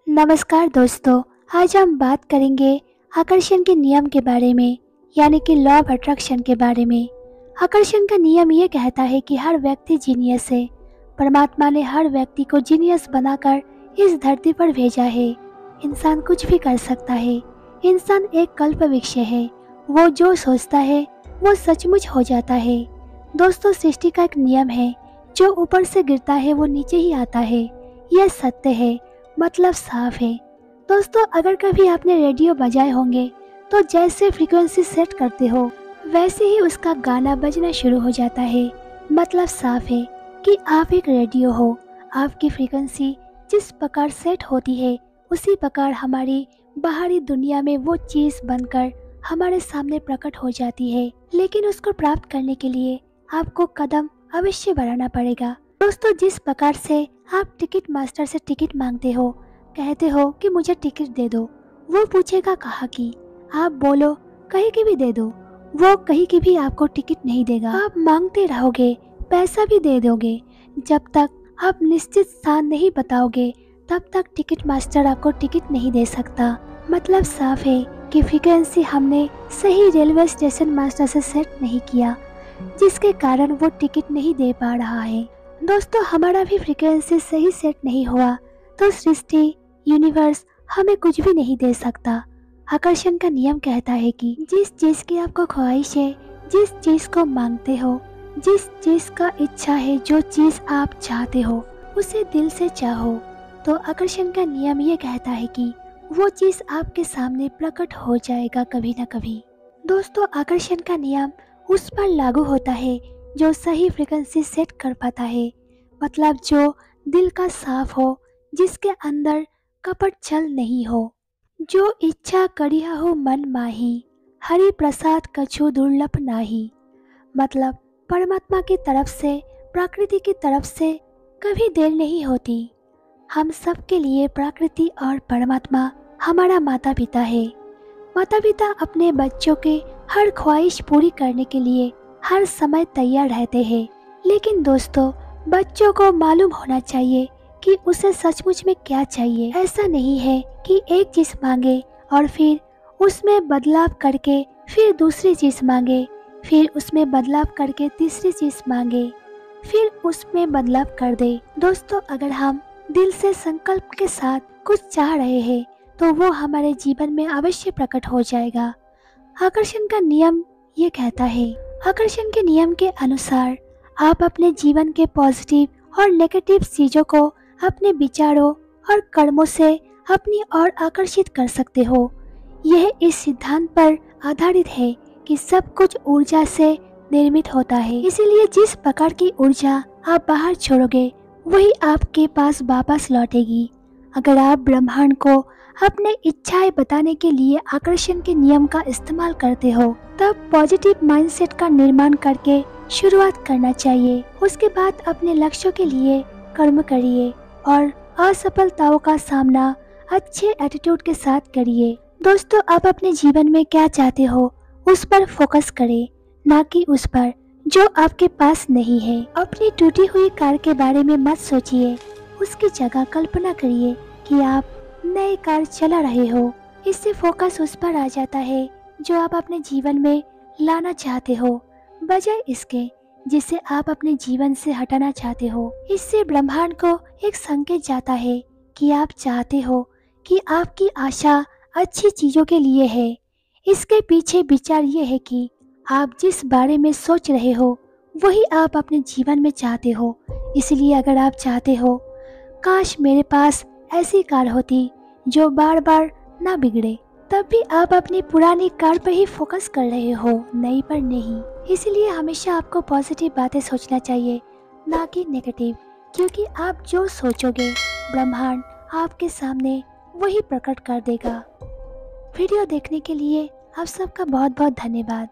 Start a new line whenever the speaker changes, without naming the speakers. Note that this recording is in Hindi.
नमस्कार दोस्तों। आज हम बात करेंगे आकर्षण के नियम के बारे में, यानी कि लॉ ऑफ अट्रैक्शन के बारे में। आकर्षण का नियम ये कहता है कि हर व्यक्ति जीनियस है। परमात्मा ने हर व्यक्ति को जीनियस बनाकर इस धरती पर भेजा है। इंसान कुछ भी कर सकता है। इंसान एक कल्प वृक्ष है। वो जो सोचता है वो सचमुच हो जाता है। दोस्तों, सृष्टि का एक नियम है, जो ऊपर से गिरता है वो नीचे ही आता है। यह सत्य है, मतलब साफ है। दोस्तों, अगर कभी आपने रेडियो बजाए होंगे तो जैसे फ्रीक्वेंसी सेट करते हो वैसे ही उसका गाना बजना शुरू हो जाता है। मतलब साफ है कि आप एक रेडियो हो। आपकी फ्रीक्वेंसी जिस प्रकार सेट होती है उसी प्रकार हमारी बाहरी दुनिया में वो चीज़ बनकर हमारे सामने प्रकट हो जाती है। लेकिन उसको प्राप्त करने के लिए आपको कदम अवश्य बढ़ाना पड़ेगा। दोस्तों, जिस प्रकार से आप टिकट मास्टर से टिकट मांगते हो, कहते हो कि मुझे टिकट दे दो, वो पूछेगा कहाँ की। आप बोलो कहीं की भी दे दो, वो कहीं की भी आपको टिकट नहीं देगा। आप मांगते रहोगे, पैसा भी दे दोगे। जब तक आप निश्चित स्थान नहीं बताओगे तब तक टिकट मास्टर आपको टिकट नहीं दे सकता। मतलब साफ है कि फ्रीक्वेंसी हमने सही रेलवे स्टेशन मास्टर से सेट नहीं किया, जिसके कारण वो टिकट नहीं दे पा रहा है। दोस्तों, हमारा भी फ्रीक्वेंसी सही सेट नहीं हुआ तो सृष्टि, यूनिवर्स हमें कुछ भी नहीं दे सकता। आकर्षण का नियम कहता है कि जिस चीज़ की आपको ख्वाहिश है, जिस चीज़ को मांगते हो, जिस चीज़ का इच्छा है, जो चीज़ आप चाहते हो उसे दिल से चाहो, तो आकर्षण का नियम ये कहता है कि वो चीज़ आपके सामने प्रकट हो जाएगा कभी ना कभी। दोस्तों, आकर्षण का नियम उस पर लागू होता है जो सही फ्रीक्वेंसी सेट कर पाता है। मतलब जो दिल का साफ हो, जिसके अंदर कपट छल नहीं हो। जो इच्छा करिया हो मन माही, हरि प्रसाद कछु दुर्लभ नाही। मतलब परमात्मा की तरफ से, प्रकृति की तरफ से कभी देर नहीं होती। हम सब के लिए प्रकृति और परमात्मा हमारा माता पिता है। माता पिता अपने बच्चों के हर ख्वाहिश पूरी करने के लिए हर समय तैयार रहते हैं। लेकिन दोस्तों, बच्चों को मालूम होना चाहिए कि उसे सचमुच में क्या चाहिए। ऐसा नहीं है कि एक चीज़ मांगे और फिर उसमें बदलाव करके फिर दूसरी चीज़ मांगे, फिर उसमें बदलाव करके तीसरी चीज़ मांगे, फिर उसमें बदलाव कर दे। दोस्तों, अगर हम दिल से संकल्प के साथ कुछ चाह रहे हैं तो वो हमारे जीवन में अवश्य प्रकट हो जाएगा। आकर्षण का नियम ये कहता है, आकर्षण के नियम के अनुसार आप अपने जीवन के पॉजिटिव और नेगेटिव चीज़ों को अपने विचारों और कर्मों से अपनी ओर आकर्षित कर सकते हो। यह इस सिद्धांत पर आधारित है कि सब कुछ ऊर्जा से निर्मित होता है। इसीलिए जिस प्रकार की ऊर्जा आप बाहर छोड़ोगे वही आपके पास वापस लौटेगी। अगर आप ब्रह्मांड को अपने इच्छाएं बताने के लिए आकर्षण के नियम का इस्तेमाल करते हो, तब पॉजिटिव माइंडसेट का निर्माण करके शुरुआत करना चाहिए। उसके बाद अपने लक्ष्यों के लिए कर्म करिए और असफलताओं का सामना अच्छे एटीट्यूड के साथ करिए। दोस्तों, आप अपने जीवन में क्या चाहते हो उस पर फोकस करें, ना कि उस पर जो आपके पास नहीं है। अपनी टूटी हुई कार के बारे में मत सोचिए, उसकी जगह कल्पना करिए कि आप नई कार चला रहे हो। इससे फोकस उस पर आ जाता है जो आप अपने जीवन में लाना चाहते हो, बजाय इसके जिसे आप अपने जीवन से हटाना चाहते हो। इससे ब्रह्मांड को एक संकेत जाता है कि आप चाहते हो कि आपकी आशा अच्छी चीजों के लिए है। इसके पीछे विचार ये है कि आप जिस बारे में सोच रहे हो वही आप अपने जीवन में चाहते हो। इसलिए अगर आप चाहते हो काश मेरे पास ऐसी कार होती जो बार बार ना बिगड़े, तब भी आप अपनी पुरानी कार पर ही फोकस कर रहे हो, नई पर नहीं। इसलिए हमेशा आपको पॉजिटिव बातें सोचना चाहिए, ना कि नेगेटिव, क्योंकि आप जो सोचोगे ब्रह्मांड आपके सामने वही प्रकट कर देगा। वीडियो देखने के लिए आप सबका बहुत बहुत धन्यवाद।